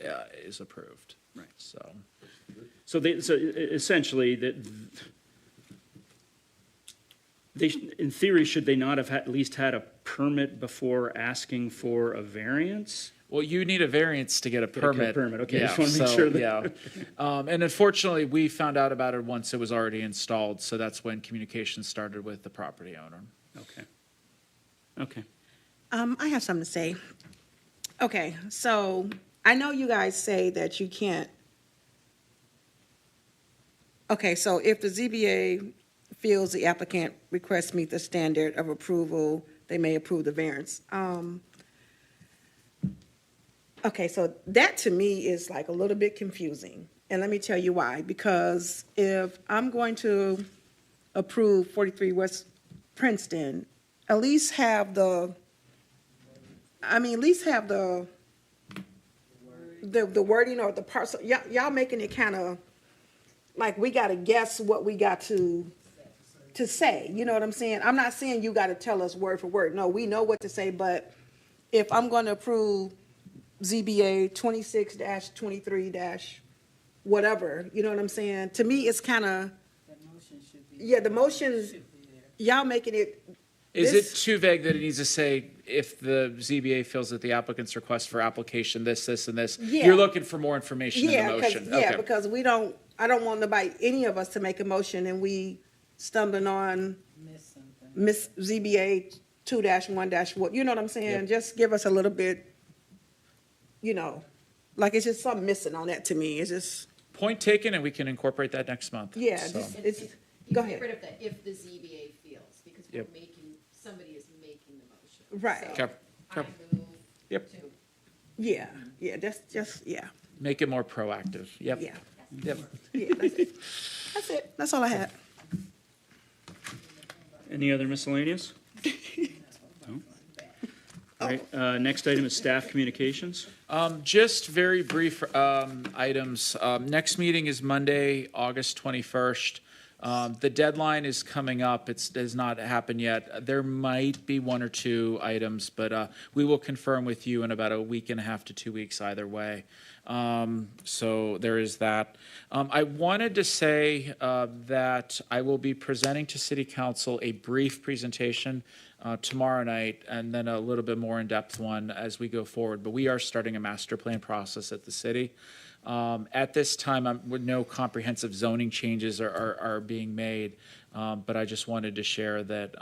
is approved. Right. So, so essentially, in theory, should they not have at least had a permit before asking for a variance? well, you need a variance to get a Get a permit. permit, okay, Yeah, just wanna make so, sure that- yeah. And unfortunately, we found out about it once it was already installed, so that's when communication started with the property owner. Okay. Okay. I have something to say. Okay, so I know you guys say that you can't. Okay, so if the ZBA feels the applicant requests meet the standard of approval, they may approve the variance. Okay, so that to me is like a little bit confusing. And let me tell you why. Because if I'm going to approve 43 West Princeton, at least have the wording or the parcel. Y'all making it kind of like we got to guess what we got to say. You know what I'm saying? I'm not saying you got to tell us word for word. No, we know what to say. But if I'm going to approve ZBA 26-23- whatever, you know what I'm saying? To me, it's kind of, yeah, the motion, y'all making it. Is this- it too vague that it needs to say if the ZBA feels that the applicant's request for application, this, and this? Yeah. You're looking for more information in Yeah, the because, motion? yeah, Okay. because I don't want nobody, any of us to make a motion and we stumbling on Miss ZBA 2-1- what, you know what I'm saying? Yep. Just give us a little bit, you know, like it's just something missing on that to me. It's just, Point taken, and we can incorporate that next month. yeah, So, it's, You go get ahead. rid of that if the ZBA feels, because we're Yep. somebody is making the motion. Right. So Okay. I move Yep. to Yeah, that's just, yeah, Make it more proactive. Yep. yeah, Yep. yeah, that's it. That's it. That's all I had. Any other miscellaneous? No? All right, next item is staff communications. Just very brief items. Next meeting is Monday, August 21st. The deadline is coming up. It has not happened yet. There might be one or two items, but we will confirm with you in about a week and a half to 2 weeks either way. So there is that. I wanted to say that I will be presenting to City Council a brief presentation tomorrow night, and then a little bit more in-depth one as we go forward. But we are starting a master plan process at the city. At this time, no comprehensive zoning changes are being made, but I just wanted to share that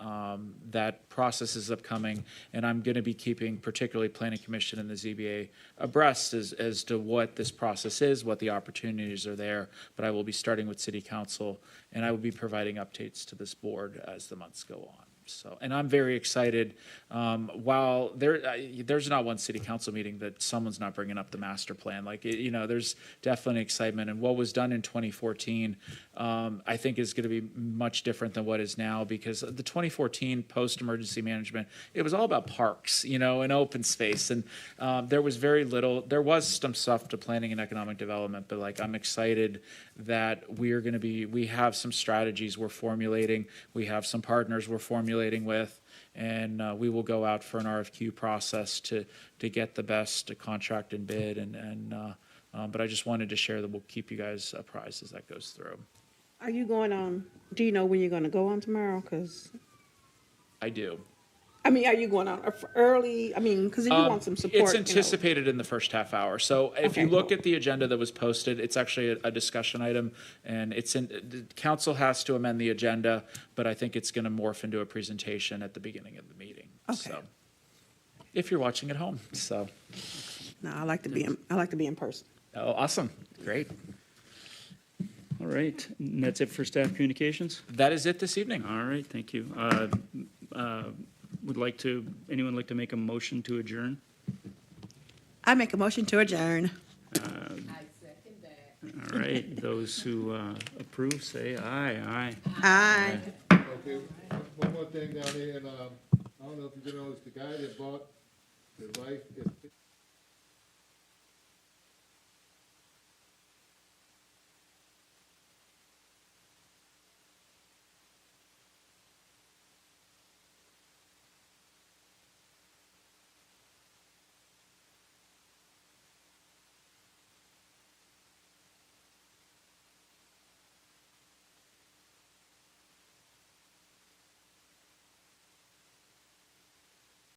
that process is upcoming, and I'm going to be keeping particularly Planning Commission and the ZBA abreast as to what this process is, what the opportunities are there. But I will be starting with City Council, and I will be providing updates to this board as the months go on. So, and I'm very excited. While there's not one city council meeting that someone's not bringing up the master plan. Like, you know, there's definitely excitement. And what was done in 2014, I think is going to be much different than what is now, because the 2014 post-emergency management, it was all about parks, you know, and open space. And there was very little, there was some stuff to planning and economic development, but like, I'm excited that we have some strategies we're formulating. We have some partners we're formulating with, and we will go out for an RFQ process to get the best contract and bid. But I just wanted to share that we'll keep you guys apprised as that goes through. Are you going on, do you know when you're going to go on tomorrow? Because, I do. I mean, are you going on early? I mean, because you want some support. It's you know. anticipated in the first half hour. So if Okay, you look cool. at the agenda that was posted, it's actually a discussion item, and the council has to amend the agenda, but I think it's going to morph into a presentation at the beginning of the meeting. Okay. So, if you're watching at home, so. No, I like to be in person. Oh, awesome. Great. All right, and that's it for staff communications? That is it this evening. All right, thank you. Anyone like to make a motion to adjourn? I make a motion to adjourn. I second that. All right, those who approve, say aye, aye. Aye. Okay, one more thing down there, and I don't know if you noticed, the guy that bought the wife,